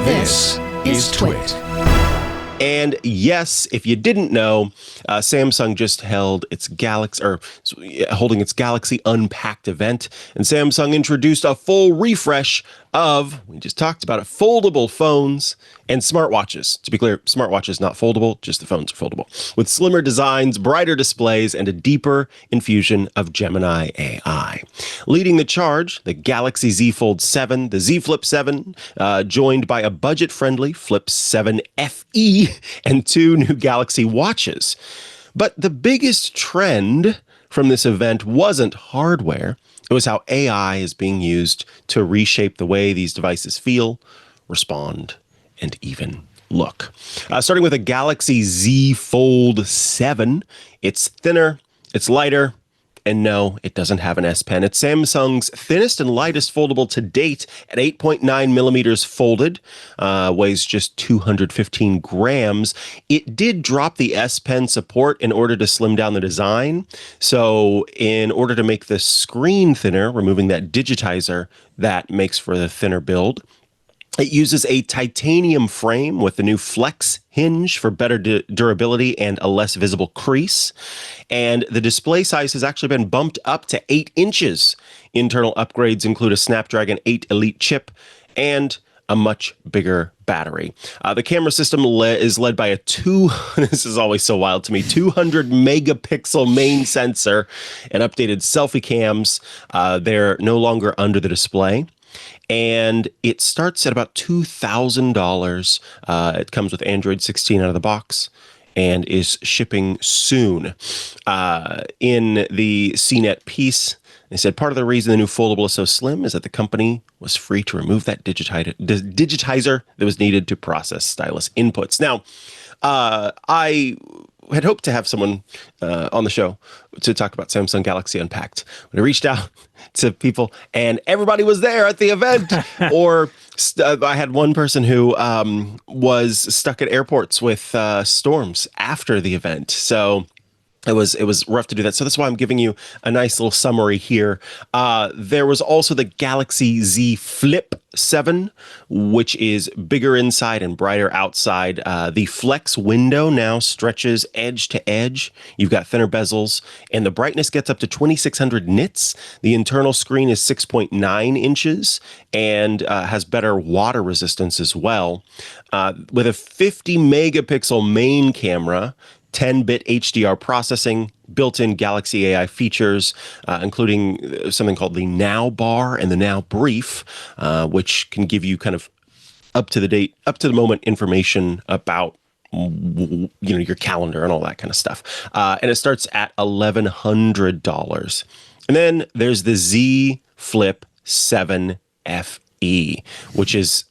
This is TWiT. And yes, if you didn't know, Samsung just held its holding its Galaxy Unpacked event, and Samsung introduced a full refresh of, we just talked about it, foldable phones and smartwatches. To be clear, smartwatches not foldable, just the phones are foldable. With slimmer designs, brighter displays, and a deeper infusion of Gemini AI. Leading the charge, the Galaxy Z Fold 7, the Z Flip 7, joined by a budget-friendly Flip 7 FE and 2 new Galaxy watches. But the biggest trend from this event wasn't hardware. It was how AI is being used to reshape the way these devices feel, respond, and even look. Starting with a Galaxy Z Fold 7, it's thinner, it's lighter, and no, it doesn't have an S Pen. It's Samsung's thinnest and lightest foldable to date at 8.9 millimeters folded, weighs just 215 grams. It did drop the S Pen support in order to slim down the design. So in order to make the screen thinner, removing that digitizer, that makes for the thinner build. It uses a titanium frame with the new flex hinge for better durability and a less visible crease. And the display size has actually been bumped up to 8 inches. Internal upgrades include a Snapdragon 8 Elite chip and a much bigger battery. The camera system is led by this is always so wild to me, 200 megapixel main sensor and updated selfie cams. They're no longer under the display. And it starts at about $2,000. It comes with Android 16 out of the box and is shipping soon. In the CNET piece, they said part of the reason the new foldable is so slim is that the company was free to remove that digitizer that was needed to process stylus inputs. Now, I had hoped to have someone on the show to talk about Samsung Galaxy Unpacked. When I reached out to people and everybody was there at the event, or I had one person who was stuck at airports with storms after the event. So it was rough to do that. So that's why I'm giving you a nice little summary here. There was also the Galaxy Z Flip 7, which is bigger inside and brighter outside. The flex window now stretches edge to edge. You've got thinner bezels, and the brightness gets up to 2600 nits. The internal screen is 6.9 inches and has better water resistance as well. With a 50 megapixel main camera, 10-bit HDR processing, built-in Galaxy AI features, including something called the Now Bar and the Now Brief, which can give you kind of up to the moment information about your calendar and all that kind of stuff. And it starts at $1,100. And then there's the Z Flip 7 FE, which is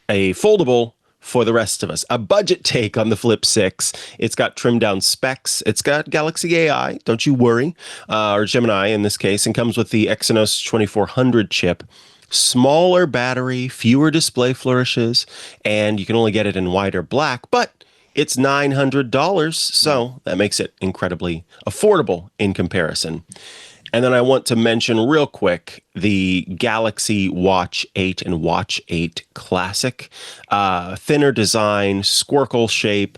a foldable for the rest of us. A budget take on the Flip 6. It's got trimmed down specs. It's got Galaxy AI, don't you worry, or Gemini in this case, and comes with the Exynos 2400 chip. Smaller battery, fewer display flourishes, and you can only get it in white or black, but it's $900, so that makes it incredibly affordable in comparison. And then I want to mention real quick the Galaxy Watch 8 and Watch 8 Classic. Thinner design, squircle shape,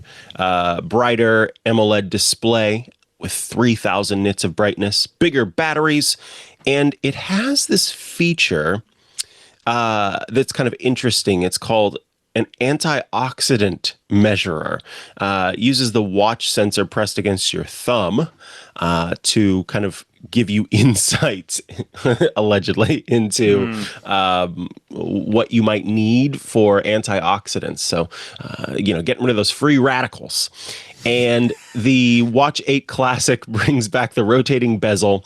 brighter AMOLED display with 3000 nits of brightness, bigger batteries, and it has this feature that's kind of interesting. It's called an antioxidant measurer. Uses the watch sensor pressed against your thumb to kind of give you insights, allegedly, into what you might need for antioxidants. So, getting rid of those free radicals. And the Watch 8 Classic brings back the rotating bezel,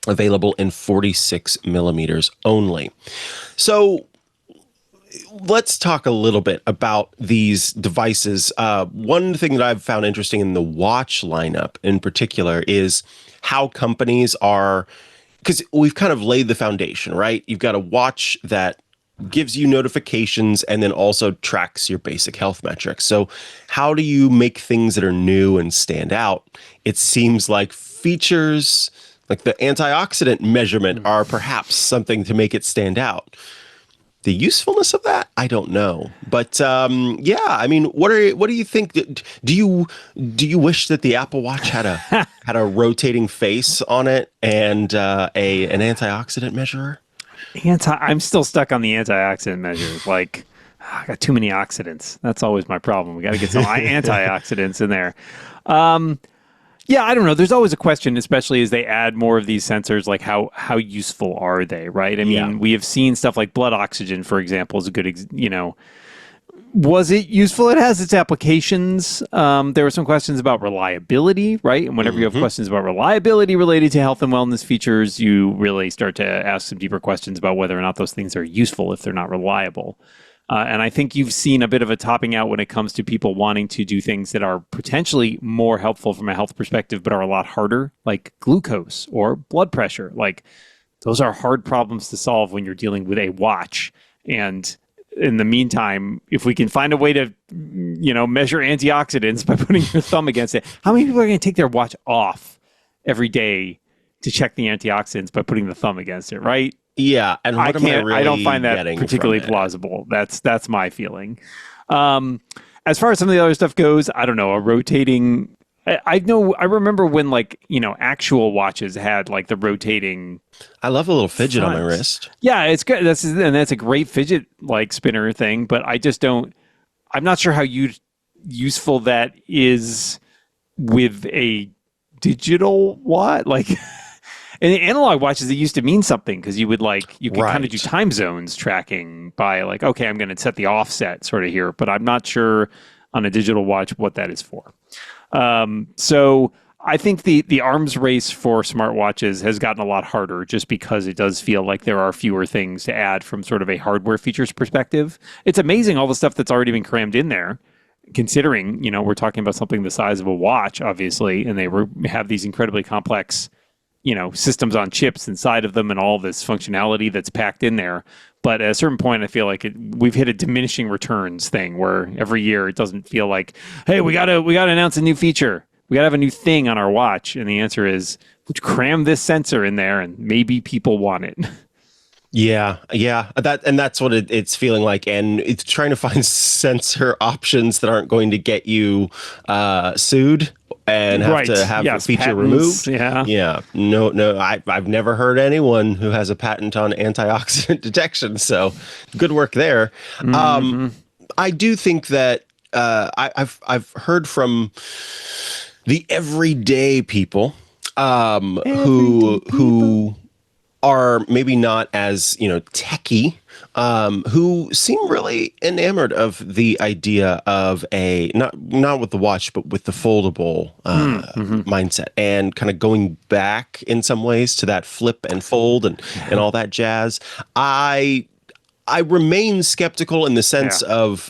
available in 46 millimeters only. So let's talk a little bit about these devices. One thing that I've found interesting in the watch lineup in particular is how companies are, because we've kind of laid the foundation, right? You've got a watch that gives you notifications and then also tracks your basic health metrics. So how do you make things that are new and stand out? It seems like features like the antioxidant measurement are perhaps something to make it stand out. the usefulness of that, I don't know. But yeah, I mean, what do you think? Do you wish that the Apple Watch had a rotating face on it and an antioxidant measurer? I'm still stuck on the antioxidant measures. Like, I got too many oxidants. That's always my problem. We got to get some antioxidants in there. Yeah, I don't know. There's always a question, especially as they add more of these sensors, like how useful are they, right? I mean, we have seen stuff like blood oxygen, for example, is a good, was it useful? It has its applications. There were some questions about reliability, right? And whenever you have questions about reliability related to health and wellness features, you really start to ask some deeper questions about whether or not those things are useful if they're not reliable. And I think you've seen a bit of a topping out when it comes to people wanting to do things that are potentially more helpful from a health perspective, but are a lot harder, like glucose or blood pressure. Like, those are hard problems to solve when you're dealing with a watch. And in the meantime, if we can find a way to, measure antioxidants by putting your thumb against it, how many people are going to take their watch off every day to check the antioxidants by putting the thumb against it, right? Yeah, and what am I really I don't find that particularly plausible. That's my feeling. As far as some of the other stuff goes, I don't know, a rotating. I remember when actual watches had like the rotating. I love a little fidget on my wrist. Yeah, it's good. That's a great fidget like spinner thing, but I just don't. I'm not sure how useful that is with a digital watch. Like. In the analog watches, it used to mean something because you could kind of do time zones tracking by like, okay, I'm going to set the offset sort of here, but I'm not sure on a digital watch what that is for. So I think the arms race for smartwatches has gotten a lot harder just because it does feel like there are fewer things to add from sort of a hardware features perspective. It's amazing all the stuff that's already been crammed in there, considering, we're talking about something the size of a watch, obviously, and they have these incredibly complex systems on chips inside of them and all this functionality that's packed in there. But at a certain point, I feel like we've hit a diminishing returns thing where every year it doesn't feel like, hey, we gotta announce a new feature. We gotta have a new thing on our watch. And the answer is, let's cram this sensor in there and maybe people want it. Yeah, that's what it's feeling like, and it's trying to find sensor options that aren't going to get you sued and have to have the feature patents, removed. Yeah. No, I've never heard anyone who has a patent on antioxidant detection. So good work there. I do think that I've heard from the everyday people who are maybe not as techie, who seem really enamored of the idea of a not with the watch but with the foldable mindset, and kind of going back in some ways to that flip and fold and all that jazz. I remain skeptical in the sense of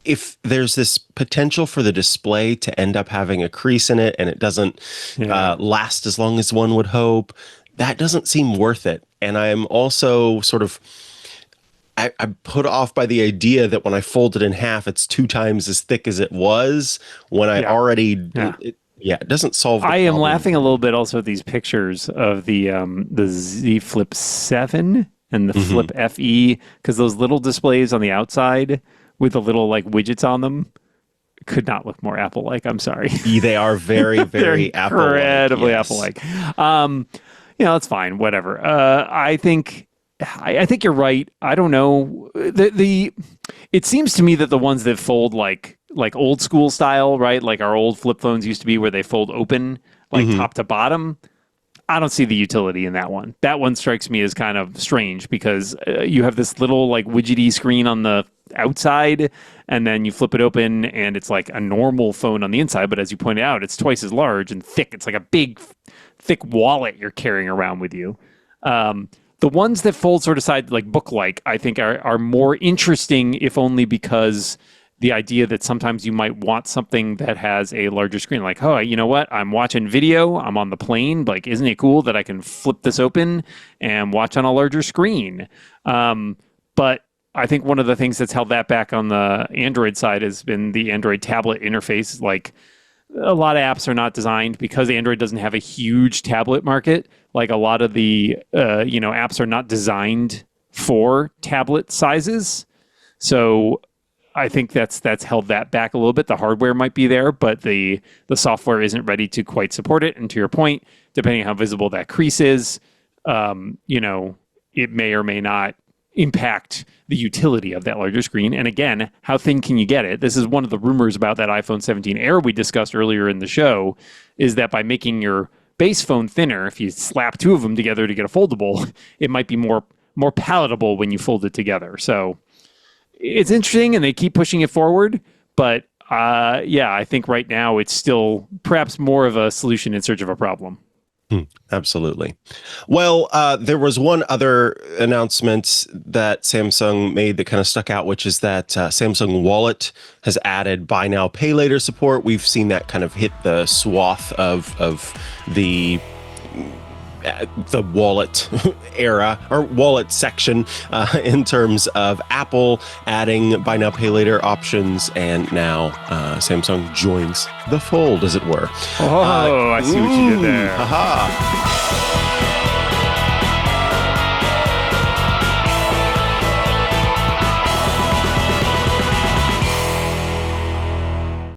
if there's this potential for the display to end up having a crease in it and it doesn't last as long as one would hope. That doesn't seem worth it. And I'm also sort of, I'm put off by the idea that when I fold it in half, it's 2 times as thick as it was when I already, it doesn't solve the problem. I am laughing a little bit also at these pictures of the Z Flip 7 and the Flip FE, because those little displays on the outside with the little like widgets on them could not look more Apple-like. I'm sorry. They are very, very Apple-like. Incredibly Apple-like. It's fine. Whatever. I think you're right. I don't know. It seems to me that the ones that fold like old school style, right? Like our old flip phones used to be, where they fold open, like top to bottom. I don't see the utility in that one. That one strikes me as kind of strange because you have this little like widgety screen on the outside, and then you flip it open and it's like a normal phone on the inside. But as you pointed out, it's twice as large and thick. It's like a big, thick wallet you're carrying around with you. The ones that fold sort of side, like book-like, I think are more interesting, if only because the idea that sometimes you might want something that has a larger screen. Like, oh, you know what? I'm watching video. I'm on the plane. Like, isn't it cool that I can flip this open and watch on a larger screen? But I think one of the things that's held that back on the Android side has been the Android tablet interface. Like, a lot of apps are not designed, because Android doesn't have a huge tablet market. Like, a lot of the apps are not designed for tablet sizes. So I think that's held that back a little bit. The hardware might be there, but the software isn't ready to quite support it. And to your point, depending on how visible that crease is, it may or may not impact the utility of that larger screen. And again, how thin can you get it? This is one of the rumors about that iPhone 17 Air we discussed earlier in the show, is that by making your base phone thinner, if you slap two of them together to get a foldable, it might be more palatable when you fold it together. So it's interesting, and they keep pushing it forward. But I think right now it's still perhaps more of a solution in search of a problem. Absolutely. Well, there was one other announcement that Samsung made that kind of stuck out, which is that Samsung Wallet has added buy now, pay later support. We've seen that kind of hit the swath of the wallet era or wallet section in terms of Apple adding buy now, pay later options. And now Samsung joins the fold, as it were. I see what you did there. Haha.